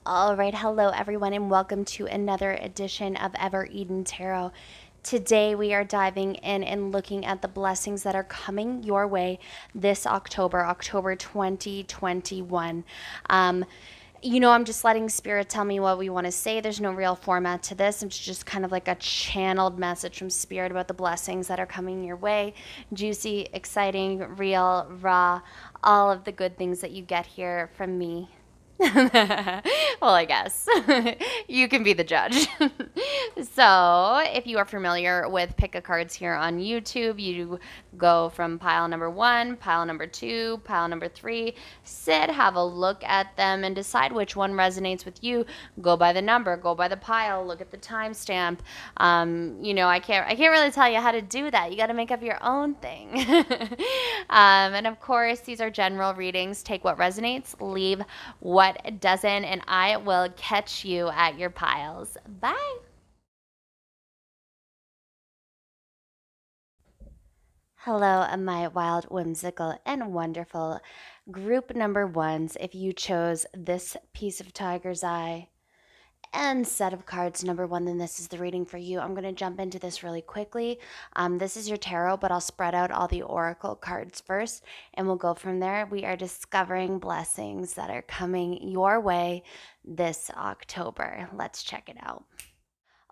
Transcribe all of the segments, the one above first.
All right, hello everyone, and welcome to another edition of Ever Eden Tarot. Today we are diving in and looking at the blessings that are coming your way this October 2021. I'm just letting Spirit tell me what we want to say. There's no real format to this. It's just kind of like a channeled message from Spirit about the blessings that are coming your way. Juicy, exciting, real, raw, all of the good things that you get here from me. Well, I guess you can be the judge. So, if you are familiar with pick a cards here on YouTube, you go from pile number 1, pile number 2, pile number 3, sit, have a look at them, and decide which one resonates with you. Go by the number, go by the pile, look at the timestamp. I can't really tell you how to do that. You got to make up your own thing. And of course, these are general readings. Take what resonates, leave what doesn't, and I will catch you at your piles. Bye. Hello, my wild, whimsical, and wonderful group number ones. If you chose this piece of tiger's eye and set of cards number one, then this is the reading for you. I'm going to jump into this really quickly. This is your tarot, but I'll spread out all the oracle cards first, and we'll go from there. We are discovering blessings that are coming your way this October. Let's check it out.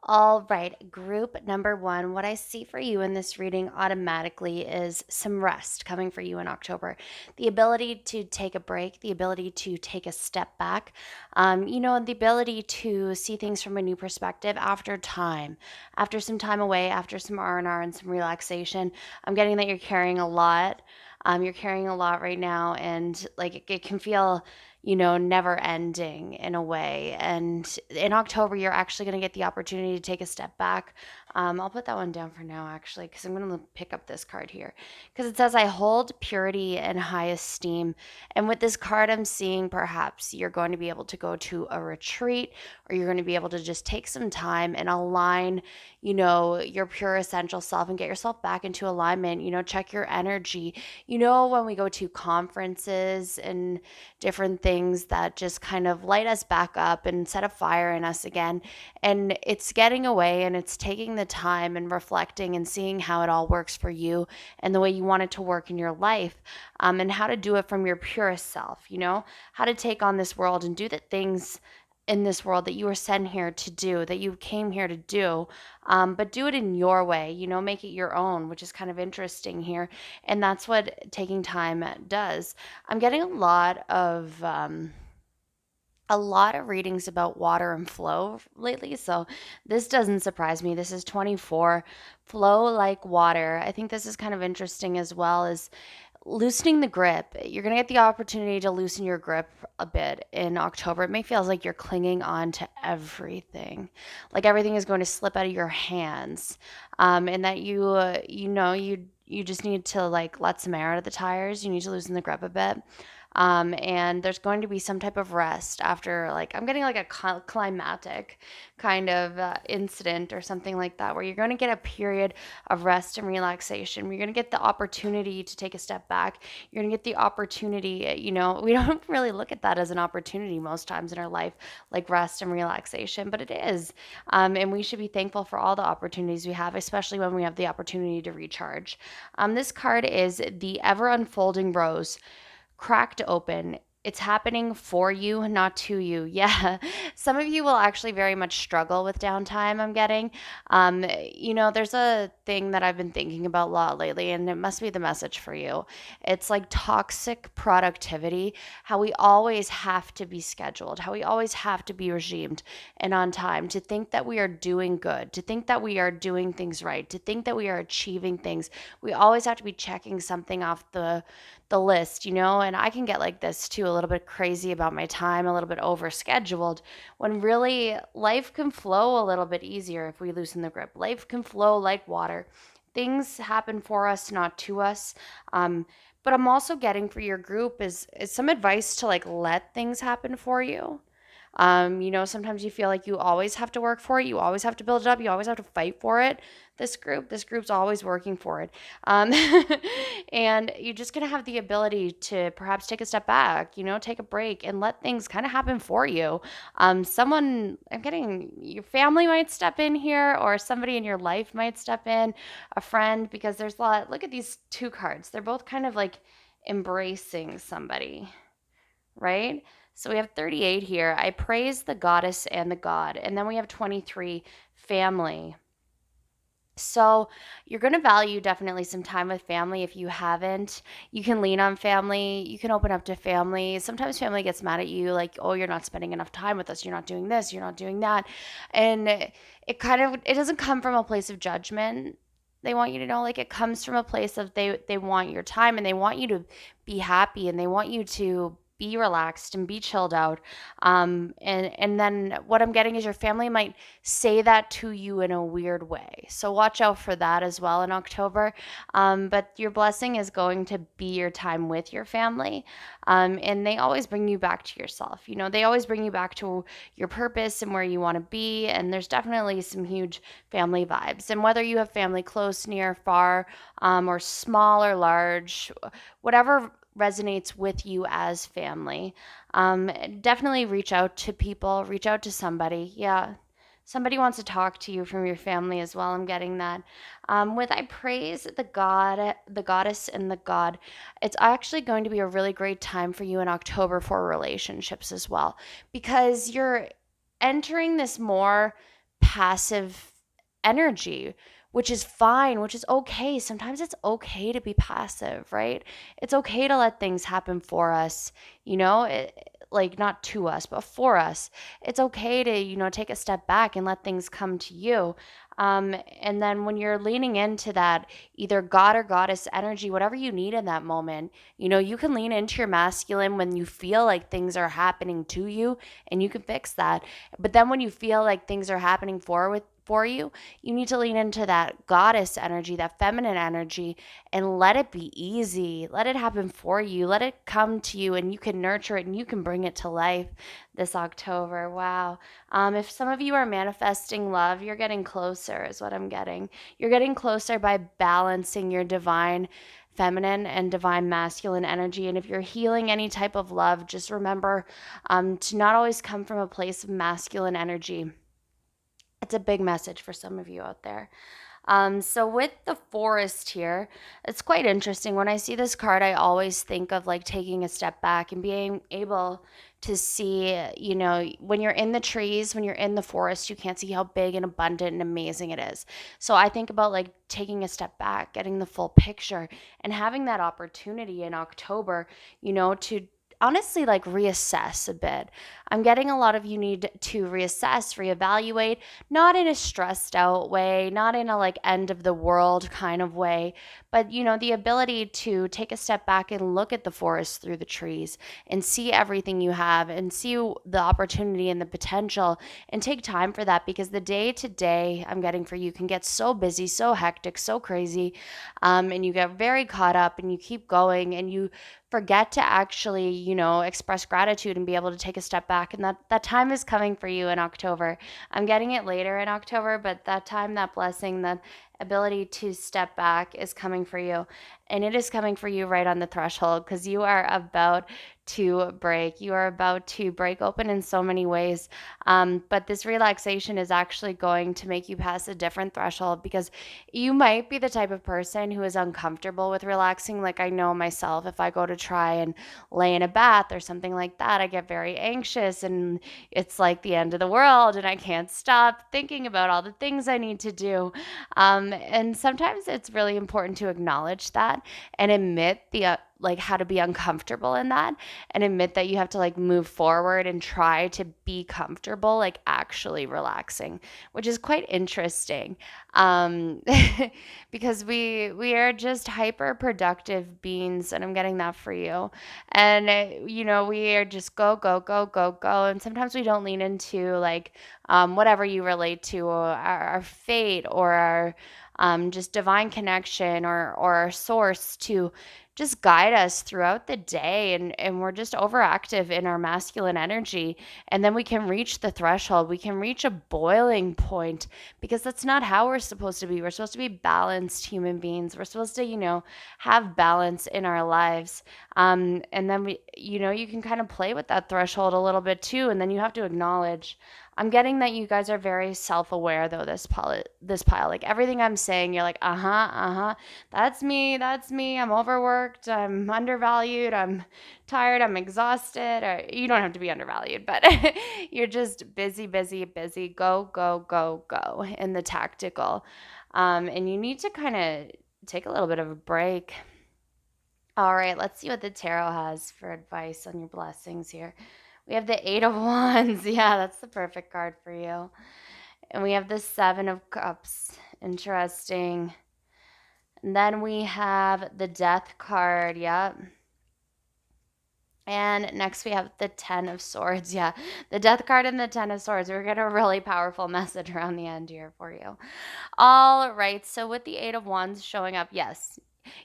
All right, group number one. What I see for you in this reading automatically is some rest coming for you in October. The ability to take a break, the ability to take a step back, the ability to see things from a new perspective after time, after some time away, after some R&R and some relaxation. I'm getting that you're carrying a lot. You're carrying a lot right now, and like it can feel never ending in a way. And in October, you're actually going to get the opportunity to take a step back. I'll put that one down for now, actually, because I'm going to pick up this card here. Because it says, I hold purity and high esteem. And with this card, I'm seeing perhaps you're going to be able to go to a retreat, or you're going to be able to just take some time and align, your pure essential self and get yourself back into alignment. Check your energy. When we go to conferences and different things that just kind of light us back up and set a fire in us again. And it's getting away and it's taking the time and reflecting and seeing how it all works for you and the way you want it to work in your life, and how to do it from your purest self, how to take on this world and do the things in this world that you were sent here to do, that you came here to do, but do it in your way, make it your own, which is kind of interesting here. And that's what taking time does. I'm getting a lot of readings about water and flow lately, so this doesn't surprise me. This is 24, flow like water. I think this is kind of interesting as well as loosening the grip. You're going to get the opportunity to loosen your grip a bit in October. It may feel like you're clinging on to everything, like everything is going to slip out of your hands, and that you just need to like let some air out of the tires. You need to loosen the grip a bit. And there's going to be some type of rest after, like, I'm getting like a climatic kind of incident or something like that, where you're going to get a period of rest and relaxation. You're going to get the opportunity to take a step back. You're going to get the opportunity, we don't really look at that as an opportunity most times in our life, like rest and relaxation, but it is. And we should be thankful for all the opportunities we have, especially when we have the opportunity to recharge. This card is the Ever Unfolding Rose, cracked open. It's happening for you, not to you. Yeah. Some of you will actually very much struggle with downtime, I'm getting. There's a thing that I've been thinking about a lot lately, and it must be the message for you. It's like toxic productivity, how we always have to be scheduled, how we always have to be regimed and on time, to think that we are doing good, to think that we are doing things right, to think that we are achieving things. We always have to be checking something off the list, and I can get like this too, a little bit crazy about my time, a little bit overscheduled, when really life can flow a little bit easier if we loosen the grip. Life can flow like water. Things happen for us, not to us. But I'm also getting for your group is some advice to like let things happen for you. Sometimes you feel like you always have to work for it. You always have to build it up. You always have to fight for it. This group's always working for it. Um, and you're just going to have the ability to perhaps take a step back, take a break and let things kind of happen for you. I'm getting your family might step in here, or somebody in your life might step in, a friend, because there's a lot. Look at these two cards. They're both kind of like embracing somebody, right? So we have 38 here. I praise the goddess and the god. And then we have 23, family. So you're going to value definitely some time with family if you haven't. You can lean on family. You can open up to family. Sometimes family gets mad at you like, "Oh, you're not spending enough time with us. You're not doing this, you're not doing that." And it doesn't come from a place of judgment. They want you to know, like, it comes from a place of they want your time, and they want you to be happy, and they want you to be relaxed and be chilled out. And then what I'm getting is your family might say that to you in a weird way. So watch out for that as well in October. But your blessing is going to be your time with your family. And they always bring you back to yourself. They always bring you back to your purpose and where you want to be. And there's definitely some huge family vibes. And whether you have family close, near, far, or small or large, whatever resonates with you as family. Definitely reach out to people, reach out to somebody. Yeah. Somebody wants to talk to you from your family as well. I'm getting that. With I praise the God, the goddess, and the God, it's actually going to be a really great time for you in October for relationships as well, because you're entering this more passive energy, which is fine, which is okay. Sometimes it's okay to be passive, right? It's okay to let things happen for us, like not to us, but for us. It's okay to, take a step back and let things come to you. And then when you're leaning into that, either God or goddess energy, whatever you need in that moment, you can lean into your masculine when you feel like things are happening to you, and you can fix that. But then when you feel like things are happening for you, you need to lean into that goddess energy, that feminine energy, and let it be easy. Let it happen for you. Let it come to you, and you can nurture it and you can bring it to life this October. Wow. If some of you are manifesting love, you're getting closer, is what I'm getting. You're getting closer by balancing your divine feminine and divine masculine energy. And if you're healing any type of love, just remember to not always come from a place of masculine energy. It's a big message for some of you out there. So with the forest here, it's quite interesting. When I see this card, I always think of like taking a step back and being able to see, when you're in the trees, when you're in the forest, you can't see how big and abundant and amazing it is. So I think about like taking a step back, getting the full picture, and having that opportunity in October, to honestly like reassess a bit. I'm getting a lot of you need to reassess, reevaluate, not in a stressed out way, not in a like end of the world kind of way, but the ability to take a step back and look at the forest through the trees and see everything you have and see the opportunity and the potential, and take time for that, because the day to day I'm getting for you can get so busy, so hectic, so crazy, and you get very caught up and you keep going and you forget to actually, express gratitude and be able to take a step back. And that time is coming for you in October. I'm getting it later in October, but that time, that blessing, that ability to step back is coming for you. And it is coming for you right on the threshold, because you are about to break. You are about to break open in so many ways. But this relaxation is actually going to make you pass a different threshold, because you might be the type of person who is uncomfortable with relaxing. Like I know myself, if I go to try and lay in a bath or something like that, I get very anxious and it's like the end of the world and I can't stop thinking about all the things I need to do. And sometimes it's really important to acknowledge that and admit like how to be uncomfortable in that, and admit that you have to like move forward and try to be comfortable, like actually relaxing, which is quite interesting. Um, because we are just hyper productive beings, and I'm getting that for you. And we are just go go go go go, and sometimes we don't lean into like whatever you relate to, or our fate, or our just divine connection, or our source, to just guide us throughout the day, and we're just overactive in our masculine energy, and then we can reach the threshold, we can reach a boiling point, because that's not how we're supposed to be. We're supposed to be balanced human beings. We're supposed to, have balance in our lives. And then you can kind of play with that threshold a little bit too, and then you have to acknowledge. I'm getting that you guys are very self-aware though, this pile. Like everything I'm saying, you're like, uh-huh, uh-huh. That's me. I'm overworked, I'm undervalued, I'm tired, I'm exhausted. Or you don't have to be undervalued, but you're just busy, busy, busy. Go, go, go, go in the tactical. And you need to kind of take a little bit of a break. All right, let's see what the tarot has for advice on your blessings here. We have the Eight of Wands. Yeah, that's the perfect card for you. And we have the Seven of Cups. Interesting. And then we have the Death card. Yep. And next we have the Ten of Swords. Yeah, the Death card and the Ten of Swords. We're getting a really powerful message around the end here for you. All right, so with the Eight of Wands showing up, yes,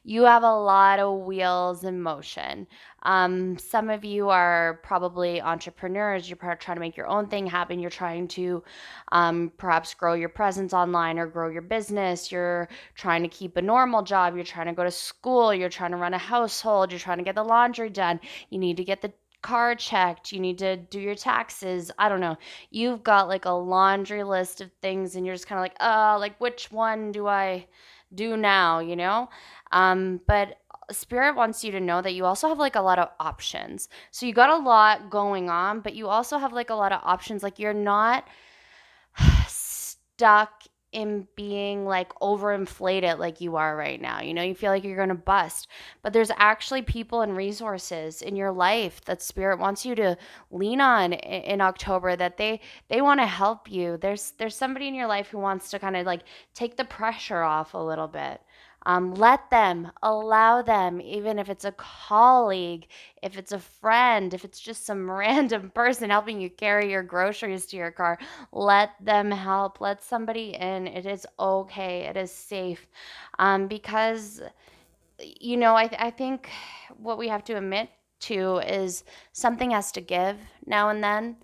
you have a lot of wheels in motion. Some of you are probably entrepreneurs. You're trying to make your own thing happen. You're trying to perhaps grow your presence online or grow your business. You're trying to keep a normal job. You're trying to go to school. You're trying to run a household. You're trying to get the laundry done. You need to get the car checked. You need to do your taxes. I don't know. You've got like a laundry list of things, and you're just kind of like, like which one do I do now? But Spirit wants you to know that you also have like a lot of options. So you got a lot going on, but you also have like a lot of options. Like you're not stuck in being like overinflated like you are right now. You feel like you're going to bust, but there's actually people and resources in your life that Spirit wants you to lean on in October, that they want to help you. There's somebody in your life who wants to kind of like take the pressure off a little bit. Let them, allow them, even if it's a colleague, if it's a friend, if it's just some random person helping you carry your groceries to your car, let them help. Let somebody in. It is okay. It is safe. Because I think what we have to admit to is something has to give now and then.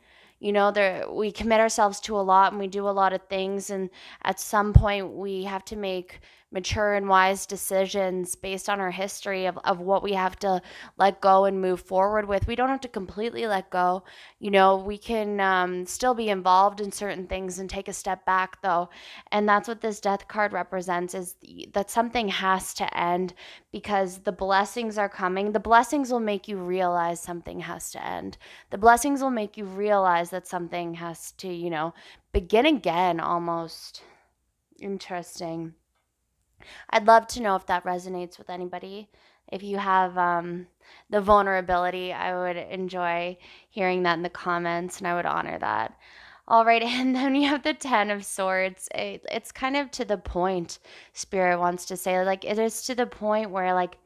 We commit ourselves to a lot, and we do a lot of things, and at some point we have to make mature and wise decisions based on our history of what we have to let go and move forward with. We don't have to completely let go. We can still be involved in certain things and take a step back, though. And that's what this Death card represents, is that something has to end, because the blessings are coming. The blessings will make you realize something has to end. The blessings will make you realize that something has to, begin again almost. Interesting. I'd love to know if that resonates with anybody. If you have the vulnerability, I would enjoy hearing that in the comments, and I would honor that. All right, and then you have the Ten of Swords. It's kind of to the point, Spirit wants to say. Like, it is to the point where, like,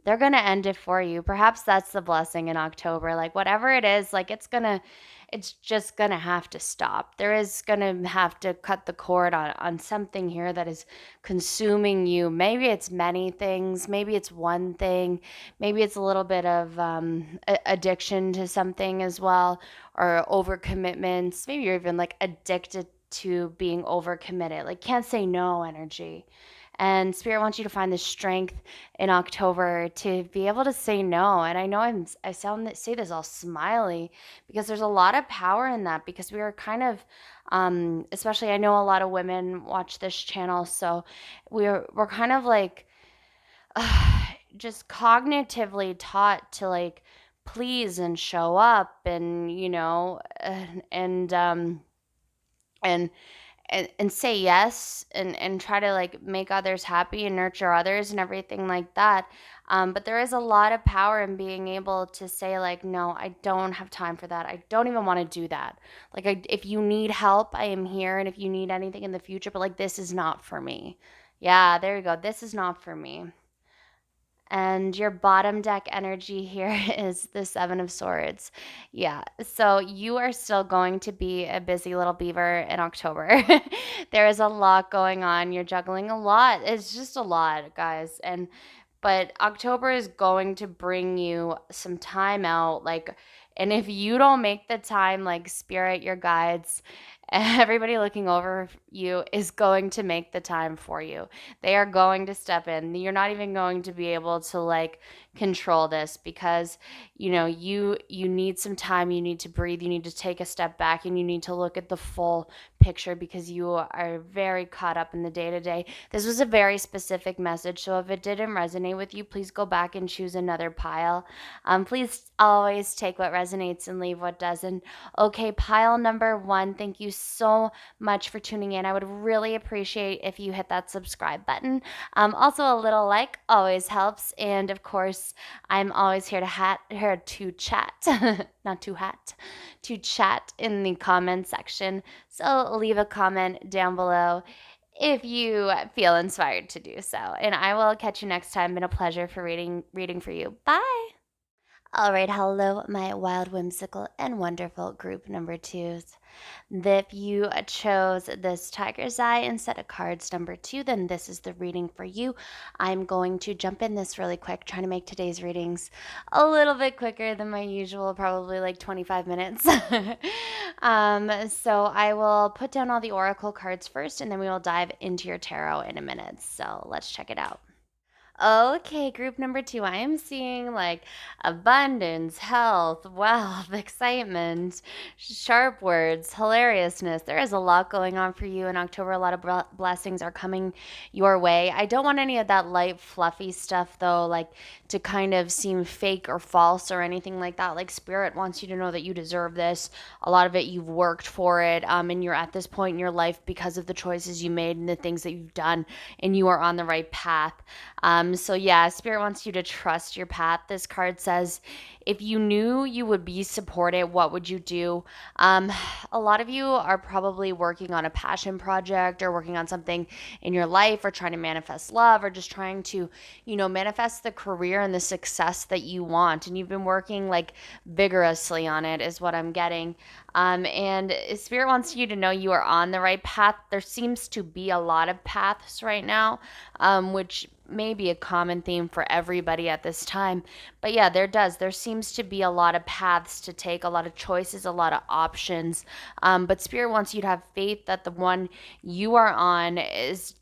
they're going to end it for you. Perhaps that's the blessing in October. Like, whatever it is, like, it's just going to have to stop. There is going to have to cut the cord on something here that is consuming you. Maybe it's many things. Maybe it's one thing. Maybe it's a little bit of addiction to something as well, or overcommitments. Maybe you're even like addicted to being overcommitted, like can't say no energy. And Spirit wants you to find the strength in October to be able to say no. And I know say this all smiley, because there's a lot of power in that, because we are kind of, especially I know a lot of women watch this channel, so we're kind of like just cognitively taught to like please and show up, and and and say yes, and try to like make others happy and nurture others and everything like that. But there is a lot of power in being able to say like, no, I don't have time for that. I don't even want to do that. Like, if you need help, I am here. And if you need anything in the future, but like, this is not for me. Yeah, there you go. This is not for me. And your bottom deck energy here is the Seven of Swords. Yeah, so you are still going to be a busy little beaver in October. There is a lot going on. You're juggling a lot. It's just a lot, guys. And but October is going to bring you some time out. And if you don't make the time, like spirit, your guides, everybody looking over you is going to make the time for you. They are going to step in. You're not even going to be able to like control this because you need some time, you need to breathe, you need to take a step back, and you need to look at the full picture because you are very caught up in the day to day. This was a very specific message, so if it didn't resonate with you, please go back and choose another pile. Please always take what resonates and leave what doesn't. Okay, pile number 1, thank you so much for tuning in. I would really appreciate if you hit that subscribe button. Also, a little like always helps, and of course, I'm always here to chat, not to hat, to chat in the comment section. So leave a comment down below if you feel inspired to do so. And I will catch you next time. Been a pleasure for reading for you. Bye. All right, hello, my wild, whimsical, and wonderful group number 2s. If you chose this tiger's eye instead of cards number 2, then this is the reading for you. I'm going to jump in this really quick, trying to make today's readings a little bit quicker than my usual, probably like 25 minutes. So I will put down all the oracle cards first, and then we will dive into your tarot in a minute. So let's check it out. Okay, group number 2. I am seeing like abundance, health, wealth, excitement, sharp words, hilariousness. There is a lot going on for you in October. A lot of blessings are coming your way. I don't want any of that light, fluffy stuff though, like to kind of seem fake or false or anything like that. Like Spirit wants you to know that you deserve this. A lot of it you've worked for it, and you're at this point in your life because of the choices you made and the things that you've done, and you are on the right path. So yeah, Spirit wants you to trust your path. This card says, if you knew you would be supported, what would you do? A lot of you are probably working on a passion project or working on something in your life or trying to manifest love or just trying to, manifest the career and the success that you want. And you've been working like vigorously on it is what I'm getting. And Spirit wants you to know you are on the right path. There seems to be a lot of paths right now, which may be a common theme for everybody at this time. But yeah, there seems to be a lot of paths to take, a lot of choices, a lot of options. But Spirit wants you to have faith that the one you are on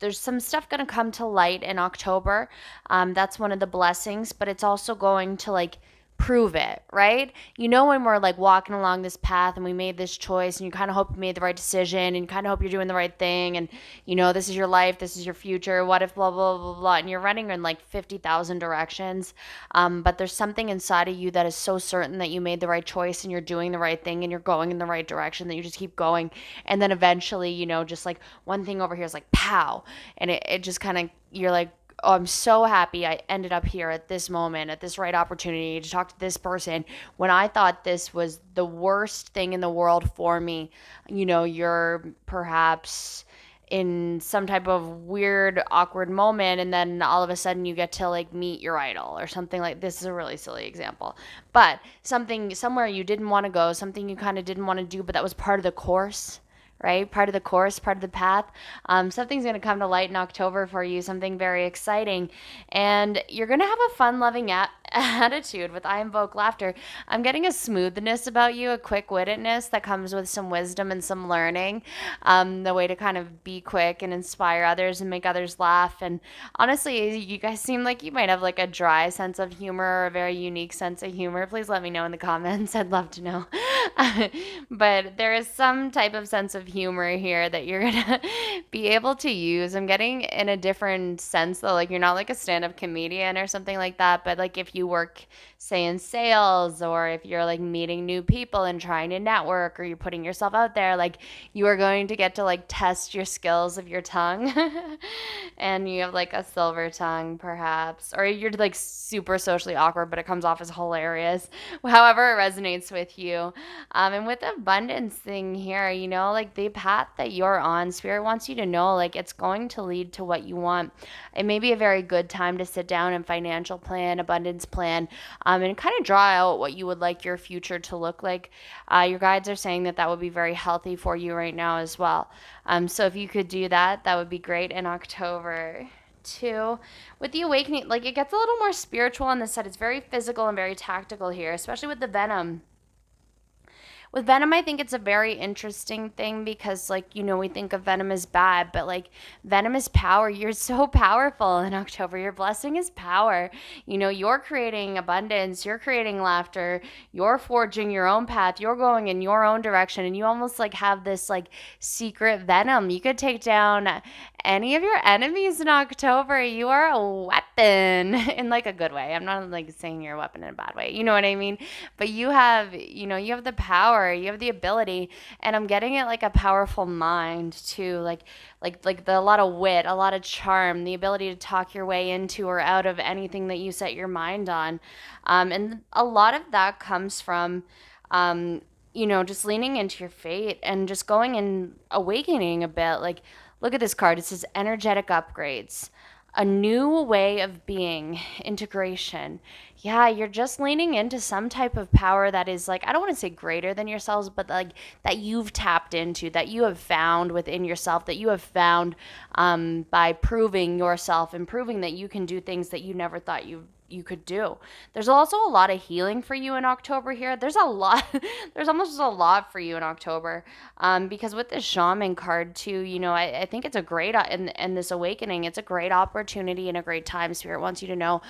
there's some stuff going to come to light in October. That's one of the blessings, but it's also going to like prove it, right? When we're like walking along this path and we made this choice and you kind of hope you made the right decision and you kind of hope you're doing the right thing and this is your life, this is your future, what if blah blah blah blah, and you're running in like 50,000 directions, but there's something inside of you that is so certain that you made the right choice and you're doing the right thing and you're going in the right direction that you just keep going, and then eventually just like one thing over here is like pow, and it just kind of, you're like, oh, I'm so happy I ended up here at this moment, at this right opportunity to talk to this person when I thought this was the worst thing in the world for me. You're perhaps in some type of weird, awkward moment, and then all of a sudden you get to like meet your idol or something. Like this is a really silly example, but something somewhere you didn't want to go, something you kind of didn't want to do, but that was part of the course, right? Part of the course, part of the path. Something's going to come to light in October for you, something very exciting. And you're going to have a fun loving attitude with I Invoke Laughter. I'm getting a smoothness about you, a quick wittedness that comes with some wisdom and some learning. The way to kind of be quick and inspire others and make others laugh. And honestly, you guys seem like you might have like a dry sense of humor or a very unique sense of humor. Please let me know in the comments. I'd love to know. But there is some type of sense of humor here that you're gonna be able to use. I'm getting in a different sense though, like you're not like a stand-up comedian or something like that, but like if you work, say, in sales, or if you're like meeting new people and trying to network, or you're putting yourself out there, like you are going to get to like test your skills of your tongue. And you have like a silver tongue perhaps, or you're like super socially awkward but it comes off as hilarious, however it resonates with you. And with the abundance thing here, like the path that you're on, Spirit wants you to know like it's going to lead to what you want. It may be a very good time to sit down and financial plan, abundance plan, and kind of draw out what you would like your future to look like. Your guides are saying that would be very healthy for you right now as well. So if you could do that, that would be great in October. too. With the awakening, like it gets a little more spiritual on this side. It's very physical and very tactical here, especially with the venom. With venom, I think it's a very interesting thing because, like, we think of venom as bad, but like, venom is power. You're so powerful in October. Your blessing is power. You're creating abundance, you're creating laughter, you're forging your own path, you're going in your own direction, and you almost like have this like secret venom. You could take down any of your enemies in October. You are a weapon in like a good way. I'm not like saying you're a weapon in a bad way. You know what I mean? But you have the power, you have the ability, and I'm getting it like a powerful mind too, like a lot of wit, a lot of charm, the ability to talk your way into or out of anything that you set your mind on. And a lot of that comes from just leaning into your fate and just going and awakening a bit. Like, look at this card. It says energetic upgrades, a new way of being, integration. Yeah, you're just leaning into some type of power that is like, I don't want to say greater than yourselves, but like that you've tapped into, that you have found within yourself, that you have found by proving yourself and proving that you can do things that you never thought you could do. There's also a lot of healing for you in October here. There's a lot, there's almost a lot for you in October. Because with this shaman card too, I think it's a great, in this awakening, it's a great opportunity and a great time. Spirit wants you to know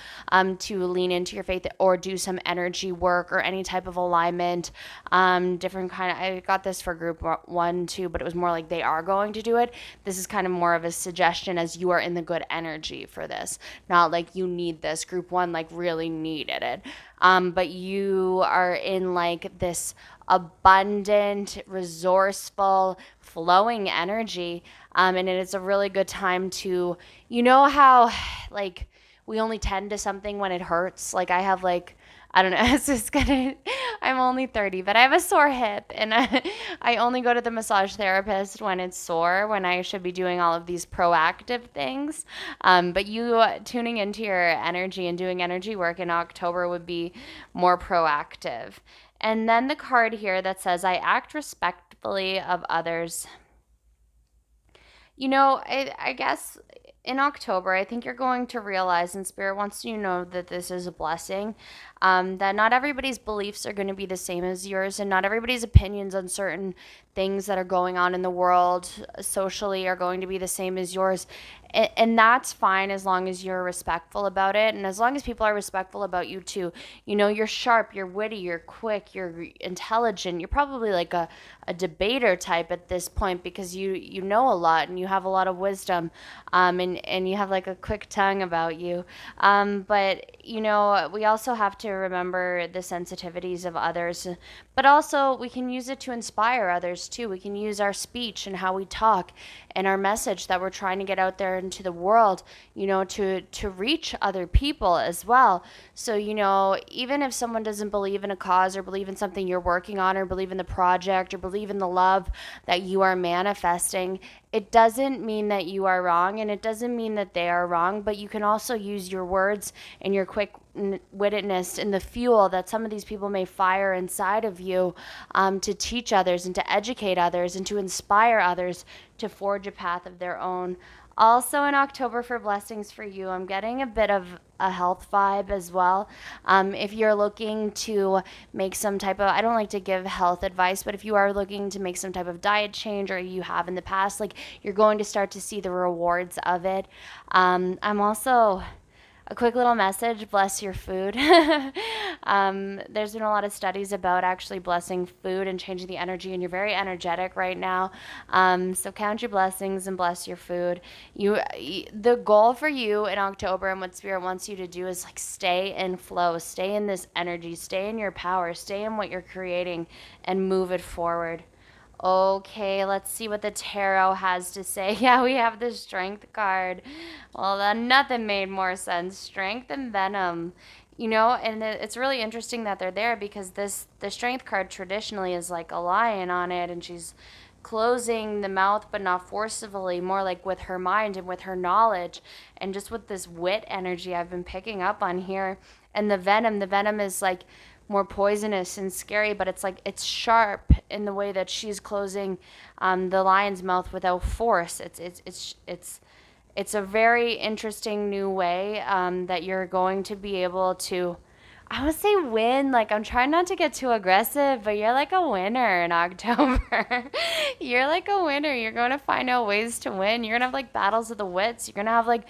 to lean into your faith or do some energy work or any type of alignment. Different kind of, I got this for group 1 too, but it was more like they are going to do it. This is kind of more of a suggestion as you are in the good energy for this. Not like you need this. Group 1 like really needed it. But you are in like this abundant, resourceful, flowing energy. And it is a really good time to, how like we only tend to something when it hurts. Like I have like, I don't know, it's just gonna, I'm only 30, but I have a sore hip and I only go to the massage therapist when it's sore, when I should be doing all of these proactive things. But you tuning into your energy and doing energy work in October would be more proactive. And then the card here that says, I act respectfully of others. I guess in October, I think you're going to realize, and Spirit wants you to know that this is a blessing, that not everybody's beliefs are going to be the same as yours, and not everybody's opinions on certain things that are going on in the world socially are going to be the same as yours. And that's fine as long as you're respectful about it. And as long as people are respectful about you too. You're sharp, you're witty, you're quick, you're intelligent. You're probably like a debater type at this point because you know a lot and you have a lot of wisdom. And you have like a quick tongue about you. But we also have to remember the sensitivities of others, but also we can use it to inspire others too. We can use our speech and how we talk and our message that we're trying to get out there into the world, to reach other people as well. So, even if someone doesn't believe in a cause or believe in something you're working on or believe in the project or believe in the love that you are manifesting, it doesn't mean that you are wrong and it doesn't mean that they are wrong, but you can also use your words and your quick wittedness and the fuel that some of these people may fire inside of you to teach others and to educate others and to inspire others to forge a path of their own. Also in October for blessings for you, I'm getting a bit of a health vibe as well. If you're looking to make some type of, I don't like to give health advice, but if you are looking to make some type of diet change or you have in the past, like you're going to start to see the rewards of it. I'm also a quick little message, bless your food. There's been a lot of studies about actually blessing food and changing the energy, and you're very energetic right now. So count your blessings and bless your food. The goal for you in October and what Spirit wants you to do is like stay in flow, stay in this energy, stay in your power, stay in what you're creating, and move it forward. Okay, let's see what the tarot has to say. Yeah, we have the strength card. Well, then nothing made more sense. Strength and venom. And it's really interesting that they're there because the strength card traditionally is like a lion on it and she's closing the mouth but not forcibly, more like with her mind and with her knowledge and just with this wit energy I've been picking up on here. And the venom is like more poisonous and scary, but it's like it's sharp in the way that she's closing the lion's mouth without force. It's It's a very interesting new way that you're going to be able to, I would say win. Like, I'm trying not to get too aggressive, but you're like a winner in October. You're like a winner. You're going to find out ways to win. You're going to have like battles of the wits. You're going to have like,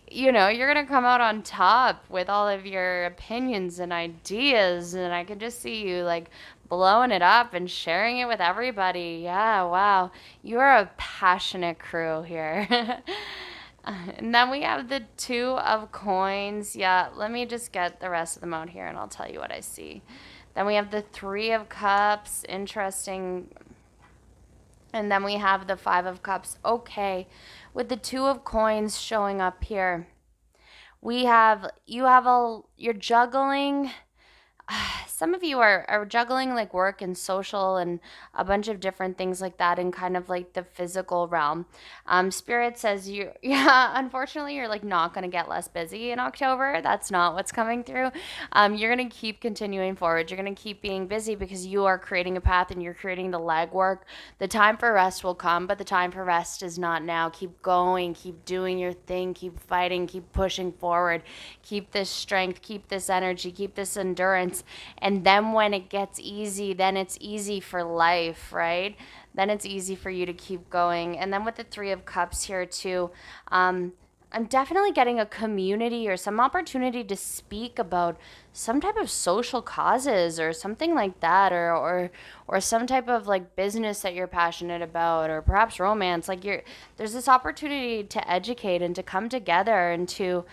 you're going to come out on top with all of your opinions and ideas. And I can just see you like blowing it up and sharing it with everybody. Yeah, wow. You're a passionate crew here. And then we have the two of coins. Yeah, let me just get the rest of them out here and I'll tell you what I see. Then we have the three of cups. Interesting. And then we have the five of cups. Okay. With the two of coins showing up here, you're juggling. Some of you are juggling like work and social and a bunch of different things like that in kind of like the physical realm. Spirit says yeah, unfortunately, you're like not going to get less busy in October. That's not what's coming through. You're going to keep continuing forward. You're going to keep being busy because you are creating a path and you're creating the legwork. The time for rest will come, but the time for rest is not now. Keep going, keep doing your thing, keep fighting, keep pushing forward, keep this strength, keep this energy, keep this endurance. And then when it gets easy, then it's easy for life, right? Then it's easy for you to keep going. And then with the three of cups here too, I'm definitely getting a community or some opportunity to speak about some type of social causes or something like that, or some type of like business that you're passionate about, or perhaps romance. Like there's this opportunity to educate and to come together and to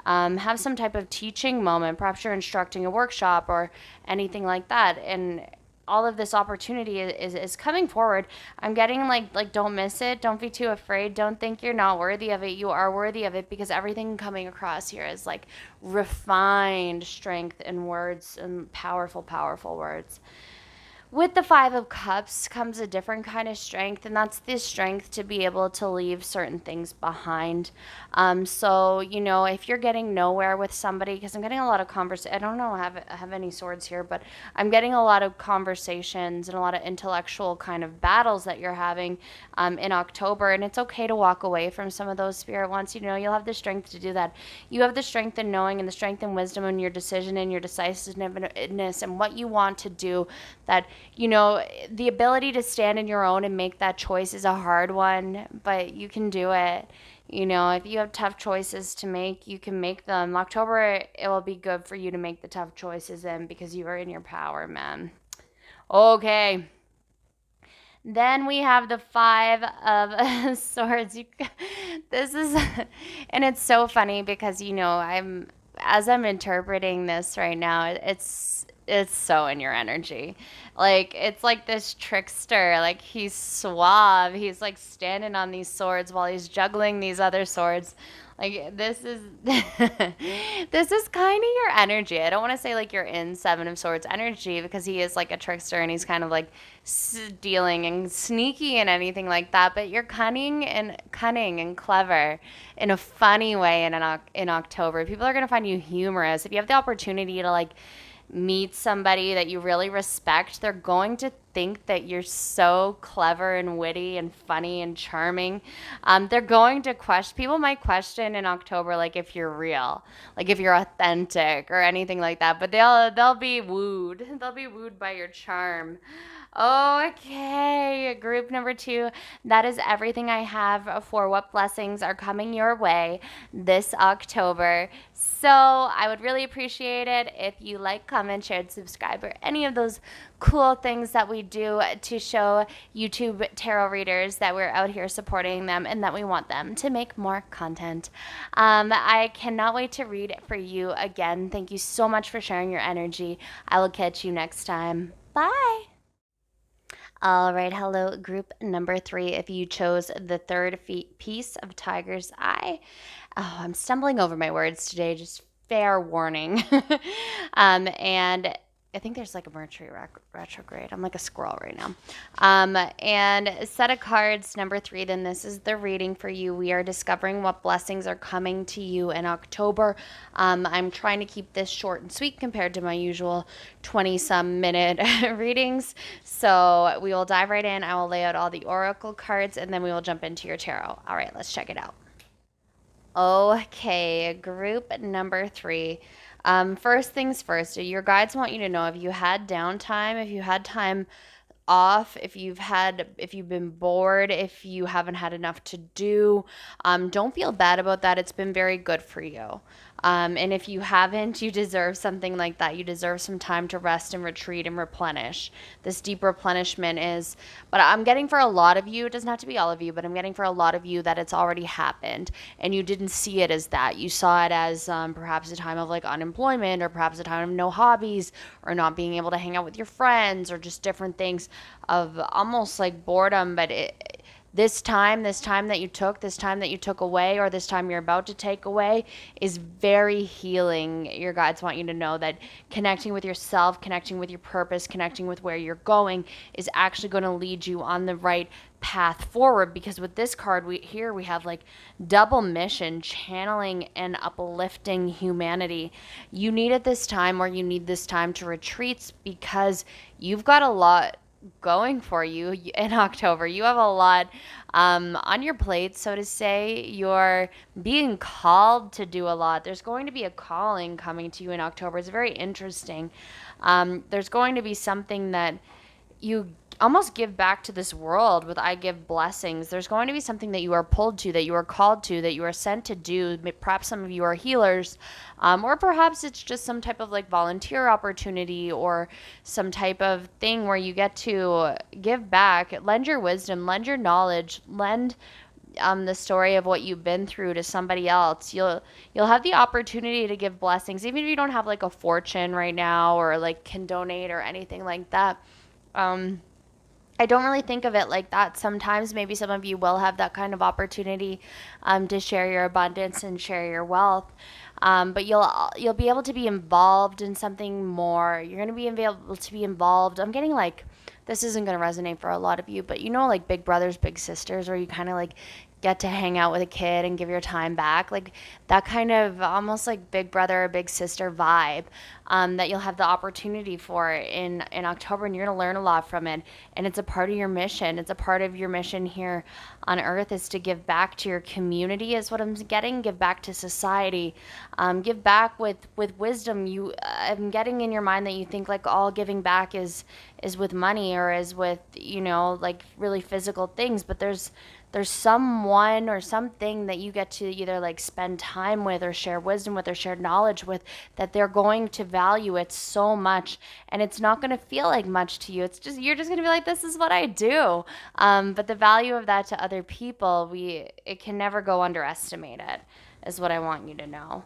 have some type of teaching moment. Perhaps you're instructing a workshop or anything like that, and all of this opportunity is coming forward. I'm getting like don't miss it. Don't be too afraid. Don't think you're not worthy of it. You are worthy of it, because everything coming across here is like refined strength in words and powerful, powerful words. With the five of cups comes a different kind of strength, and that's the strength to be able to leave certain things behind. So if you're getting nowhere with somebody, because I'm getting a lot of conversation. I don't know, I have any swords here, but I'm getting a lot of conversations and a lot of intellectual kind of battles that you're having in October, and it's okay to walk away from some of those. Spirit wants you to know you'll have the strength to do that. You have the strength in knowing and the strength and wisdom in your decision and your decisiveness and what you want to do. That the ability to stand in your own and make that choice is a hard one, but you can do it. If you have tough choices to make, you can make them. October, it will be good for you to make the tough choices in, because you are in your power, man. Okay. Then we have the five of swords. This is, and it's so funny because as I'm interpreting this right now, it's so in your energy. Like it's like this trickster. Like he's suave. He's like standing on these swords while he's juggling these other swords. Like this is this is kind of your energy. I don't want to say like you're in Seven of Swords energy, because he is like a trickster and he's kind of like stealing and sneaky and anything like that. But you're cunning and clever in a funny way in October. People are gonna find you humorous if you have the opportunity to like meet somebody that you really respect. They're going to think that you're so clever and witty and funny and charming. They're going to question, people might question in October, like if you're real, like if you're authentic or anything like that, but they'll be wooed. They'll be wooed by your charm. Okay, group number two. That is everything I have for what blessings are coming your way this October. So I would really appreciate it if you like, comment, shared, subscribe, or any of those cool things that we do to show YouTube tarot readers that we're out here supporting them and that we want them to make more content. I cannot wait to read it for you again. Thank you so much for sharing your energy. I will catch you next time. Bye. All right, hello, group number three. If you chose the third piece of Tiger's Eye, I'm stumbling over my words today, just fair warning. And I think there's like a Mercury retrograde. I'm like a squirrel right now. And set of cards number three, then this is the reading for you. We are discovering what blessings are coming to you in October. I'm trying to keep this short and sweet compared to my usual 20-some minute readings. So we will dive right in. I will lay out all the oracle cards, and then we will jump into your tarot. All right, let's check it out. Okay, group number three. First things first, your guides want you to know if you had downtime, if you had time off, if you've been bored, if you haven't had enough to do, don't feel bad about that. It's been very good for you. And if you haven't, you deserve something like that. You deserve some time to rest and retreat and replenish. This deep replenishment is, but I'm getting for a lot of you, it doesn't have to be all of you, but I'm getting for a lot of you that it's already happened and you didn't see it as that. You saw it as perhaps a time of like unemployment, or perhaps a time of no hobbies, or not being able to hang out with your friends, or just different things of almost like boredom. But this time that you took away, or this time you're about to take away, is very healing. Your guides want you to know that connecting with yourself, connecting with your purpose, connecting with where you're going is actually going to lead you on the right path forward. Because with this card, we have like double mission, channeling and uplifting humanity. You need it this time, or you need this time to retreat, because you've got a lot going for you in October. You have a lot on your plate, so to say. You're being called to do a lot. There's going to be a calling coming to you in October. It's very interesting. There's going to be something that you almost give back to this world with I give blessings. There's going to be something that you are pulled to, that you are called to, that you are sent to do. Perhaps some of you are healers, or perhaps it's just some type of like volunteer opportunity, or some type of thing where you get to give back, lend your wisdom, lend your knowledge, lend the story of what you've been through to somebody else. You'll have the opportunity to give blessings, even if you don't have like a fortune right now, or like can donate or anything like that. um, I don't really think of it like that. Sometimes maybe some of you will have that kind of opportunity to share your abundance and share your wealth. But you'll be able to be involved in something more. You're going to be able to be involved. I'm getting like, this isn't going to resonate for a lot of you, but you know, like big brothers, big sisters, where you kind of like get to hang out with a kid and give your time back, like that kind of almost like big brother or big sister vibe, that you'll have the opportunity for in October, and you're going to learn a lot from it. And it's a part of your mission. It's a part of your mission here on earth, is to give back to your community, is what I'm getting. Give back to society. Give back with wisdom. I'm getting in your mind that you think like all giving back is with money, or is with, you know, like really physical things. But there's someone or something that you get to either like spend time with, or share wisdom with, or share knowledge with, that they're going to value it so much. And it's not going to feel like much to you. It's just, you're just going to be like, this is what I do. But the value of that to other people, it can never go underestimated, is what I want you to know.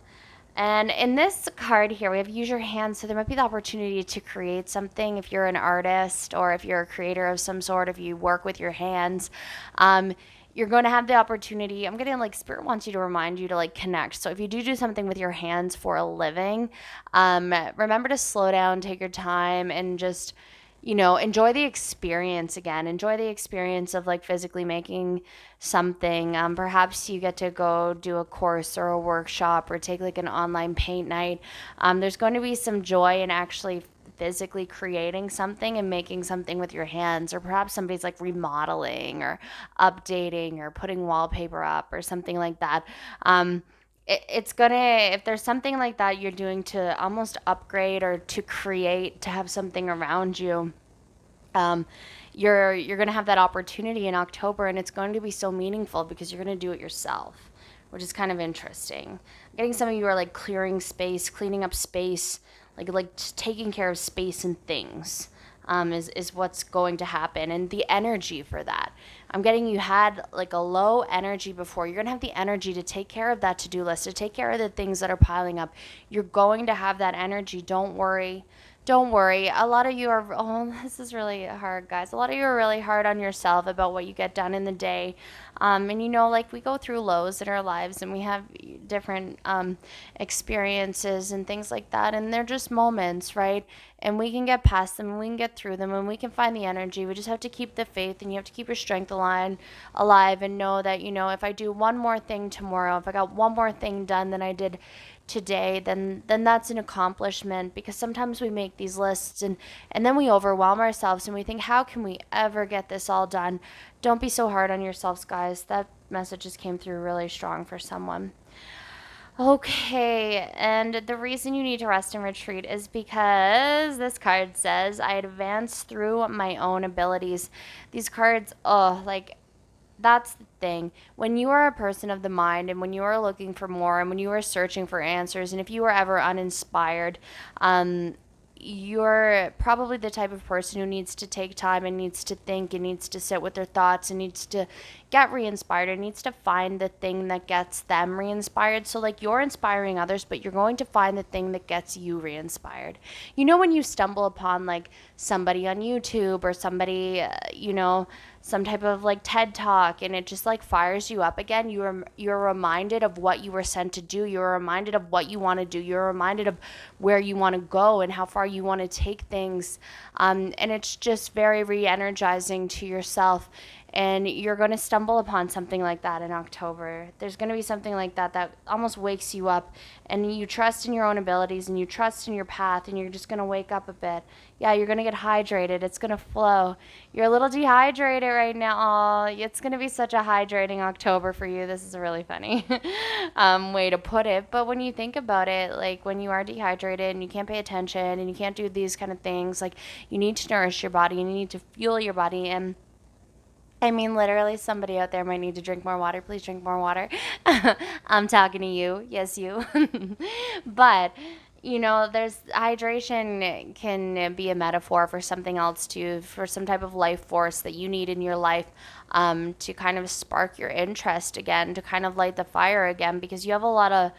And in this card here, we have use your hands. So there might be the opportunity to create something if you're an artist, or if you're a creator of some sort, if you work with your hands. You're going to have the opportunity. I'm getting like Spirit wants you to remind you to like connect. So if you do something with your hands for a living, remember to slow down, take your time, and just, you know, enjoy the experience again. Enjoy the experience of like physically making something. Perhaps you get to go do a course or a workshop, or take like an online paint night. There's going to be some joy in actually physically creating something and making something with your hands. Or perhaps somebody's like remodeling, or updating, or putting wallpaper up, or something like that. It's gonna, if there's something like that you're doing to almost upgrade, or to create, to have something around you, um, you're going to have that opportunity in October, and it's going to be so meaningful because you're going to do it yourself, which is kind of interesting. I'm getting some of you are like clearing space, cleaning up space, like just taking care of space and things. Is what's going to happen, and the energy for that. I'm getting you had like a low energy before. You're going to have the energy to take care of that to do list, to take care of the things that are piling up. You're going to have that energy. Don't worry. Don't worry. A lot of you are, oh, this is really hard, guys. A lot of you are really hard on yourself about what you get done in the day. And you know, like we go through lows in our lives, and we have different experiences and things like that. And they're just moments, right? And we can get past them, and we can get through them, and we can find the energy. We just have to keep the faith, and you have to keep your strength alive, and know that, you know, if I do one more thing tomorrow, if I got one more thing done than I did today, then that's an accomplishment. Because sometimes we make these lists and then we overwhelm ourselves and we think, how can we ever get this all done? Don't be so hard on yourselves, guys. That message just came through really strong for someone. Okay, and the reason you need to rest and retreat is because this card says, I advance through my own abilities. These cards, oh, like, that's the thing. When you are a person of the mind and when you are looking for more and when you are searching for answers, and if you are ever uninspired, you're probably the type of person who needs to take time and needs to think and needs to sit with their thoughts and needs to get re-inspired and needs to find the thing that gets them re-inspired. So like, you're inspiring others, but you're going to find the thing that gets you re-inspired. You know, when you stumble upon like somebody on YouTube or somebody, some type of like TED talk, and it just like fires you up again. You're reminded of what you were sent to do. You're reminded of what you want to do. You're reminded of where you want to go and how far you want to take things. And it's just very re-energizing to yourself. And you're going to stumble upon something like that in October. There's going to be something like that that almost wakes you up, and you trust in your own abilities and you trust in your path, and you're just going to wake up a bit. Yeah, you're going to get hydrated. It's going to flow. You're a little dehydrated right now. Oh, it's going to be such a hydrating October for you. This is a really funny way to put it. But when you think about it, like when you are dehydrated and you can't pay attention and you can't do these kind of things, like you need to nourish your body and you need to fuel your body. And I mean, literally, somebody out there might need to drink more water. Please drink more water. I'm talking to you. Yes, you. But, there's hydration can be a metaphor for something else too, for some type of life force that you need in your life, to kind of spark your interest again, to kind of light the fire again, because you have a lot of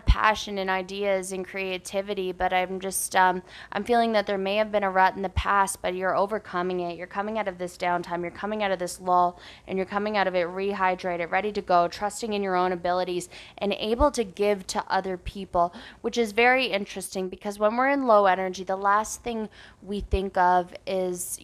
passion and ideas and creativity, but I'm feeling that there may have been a rut in the past, but you're overcoming it. You're coming out of this downtime, you're coming out of this lull, and you're coming out of it rehydrated, ready to go, trusting in your own abilities and able to give to other people, which is very interesting because when we're in low energy, the last thing we think of is,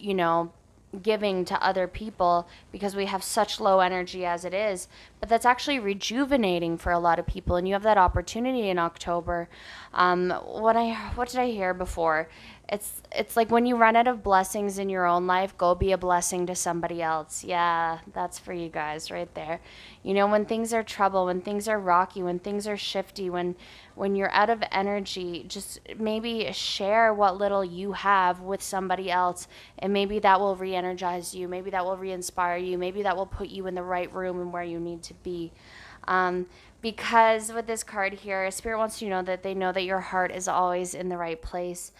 giving to other people because we have such low energy as it is. But that's actually rejuvenating for a lot of people, and you have that opportunity in October. What did I hear before? It's like when you run out of blessings in your own life, go be a blessing to somebody else. Yeah, that's for you guys right there. When things are trouble, when things are rocky, when things are shifty, when you're out of energy, just maybe share what little you have with somebody else, and maybe that will re-energize you. Maybe that will re-inspire you. Maybe that will put you in the right room and where you need to be. Um, because with this card here, Spirit wants you to know that they know that your heart is always in the right place.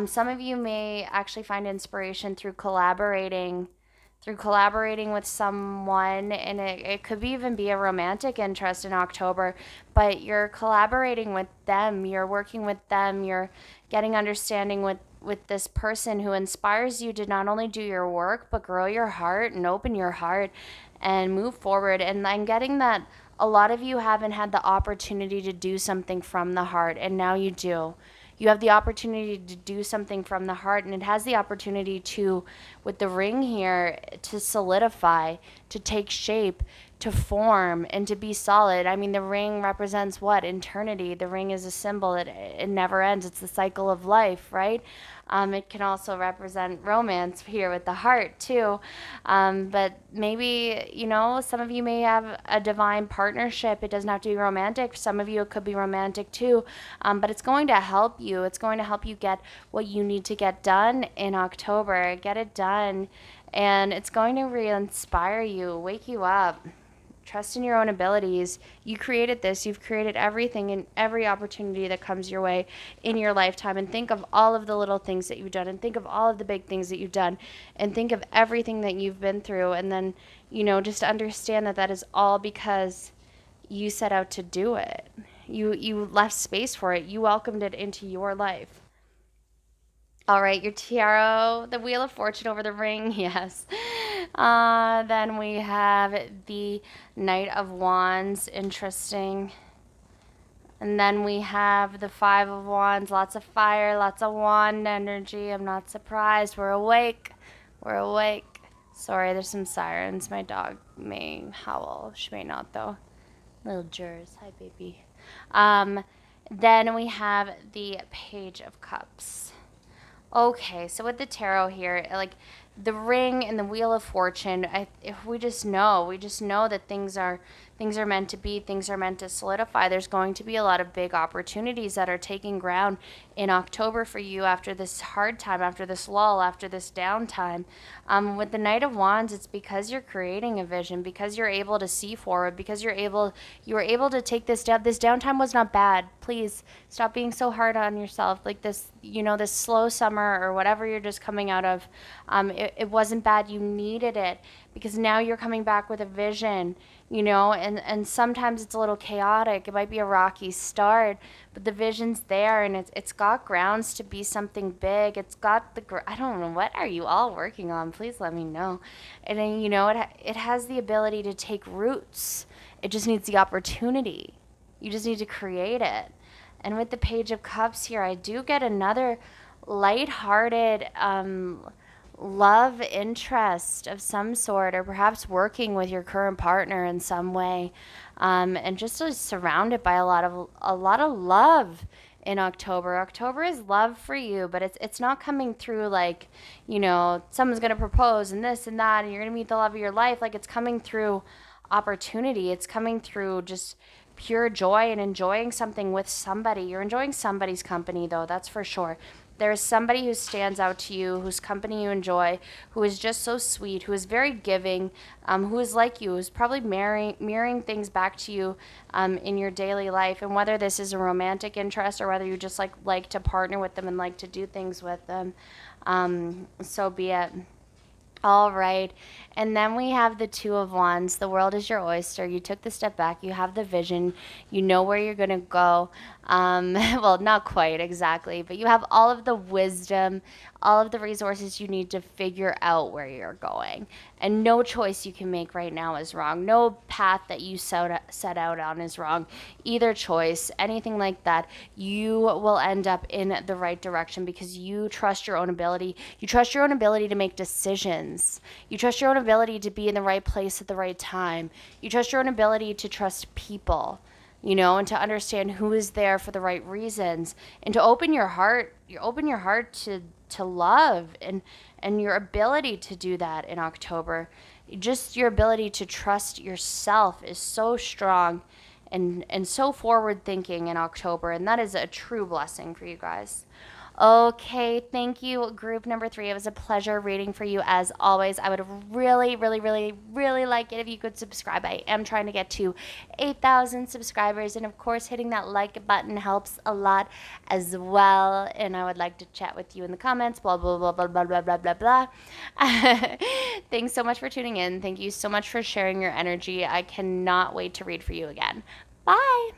Some of you may actually find inspiration through collaborating with someone, and it could even be a romantic interest in October, but you're collaborating with them, you're working with them, you're getting understanding with this person who inspires you to not only do your work but grow your heart and open your heart and move forward. And I'm getting that a lot of you haven't had the opportunity to do something from the heart, and now you do. You have the opportunity to do something from the heart, and it has the opportunity to, with the ring here, to solidify, to take shape, to form, and to be solid. I mean, the ring represents what? Eternity. The ring is a symbol. It never ends. It's the cycle of life, right? It can also represent romance here with the heart too. But maybe, some of you may have a divine partnership. It doesn't have to be romantic. Some of you, it could be romantic too. But it's going to help you. It's going to help you get what you need to get done in October. Get it done. And it's going to re-inspire you, wake you up. Trust in your own abilities. You created this. You've created everything and every opportunity that comes your way in your lifetime. And think of all of the little things that you've done, and think of all of the big things that you've done, and think of everything that you've been through. And then, just understand that that is all because you set out to do it. You left space for it. You welcomed it into your life. All right, your tiara, the Wheel of Fortune over the ring, yes. Then we have the Knight of Wands, interesting. And then we have the Five of Wands, lots of fire, lots of wand energy. I'm not surprised. We're awake. We're awake. Sorry, there's some sirens. My dog may howl. She may not, though. Little Jers. Hi, baby. Then we have the Page of Cups. Okay, so with the tarot here, like the ring and the wheel of fortune, if we just know that things are meant to be, things are meant to solidify. There's going to be a lot of big opportunities that are taking ground in October for you after this hard time, after this lull, after this downtime. With the Knight of Wands, it's because you're creating a vision, because you're able to see forward, because you were able to take this down. This downtime was not bad. Please stop being so hard on yourself. Like this, this slow summer or whatever you're just coming out of, it wasn't bad. You needed it because now you're coming back with a vision, and sometimes it's a little chaotic. It might be a rocky start, but the vision's there, and it's got grounds to be something big. It's got I don't know, what are you all working on? Please let me know. And then, it has the ability to take roots. It just needs the opportunity. You just need to create it. And with the Page of Cups here, I do get another lighthearted love interest of some sort, or perhaps working with your current partner in some way, and just surrounded by a lot of love in October. October is love for you, but it's not coming through like, someone's gonna propose and this and that, and you're gonna meet the love of your life. Like, it's coming through opportunity. It's coming through just pure joy and enjoying something with somebody. You're enjoying somebody's company, though, that's for sure. There is somebody who stands out to you, whose company you enjoy, who is just so sweet, who is very giving, who is like you, who's probably mirroring things back to you in your daily life. And whether this is a romantic interest or whether you just like to partner with them and like to do things with them, so be it. All right. And then we have the Two of Wands. The world is your oyster. You took the step back. You have the vision. You know where you're going to go. Well, not quite exactly, but you have all of the wisdom, all of the resources you need to figure out where you're going. And no choice you can make right now is wrong. No path that you set out on is wrong. Either choice, anything like that, you will end up in the right direction because you trust your own ability. You trust your own ability to make decisions. You trust your own ability to be in the right place at the right time. You trust your own ability to trust people, and to understand who is there for the right reasons, and to open your heart. You open your heart to love, and your ability to do that in October. Just your ability to trust yourself is so strong and so forward thinking in October, and that is a true blessing for you guys. Okay, thank you, group number 3. It was a pleasure reading for you as always. I would really, really, really, really like it if you could subscribe. I am trying to get to 8,000 subscribers, and of course, hitting that like button helps a lot as well. And I would like to chat with you in the comments. Blah blah blah blah blah blah blah blah blah. Thanks so much for tuning in. Thank you so much for sharing your energy. I cannot wait to read for you again. Bye.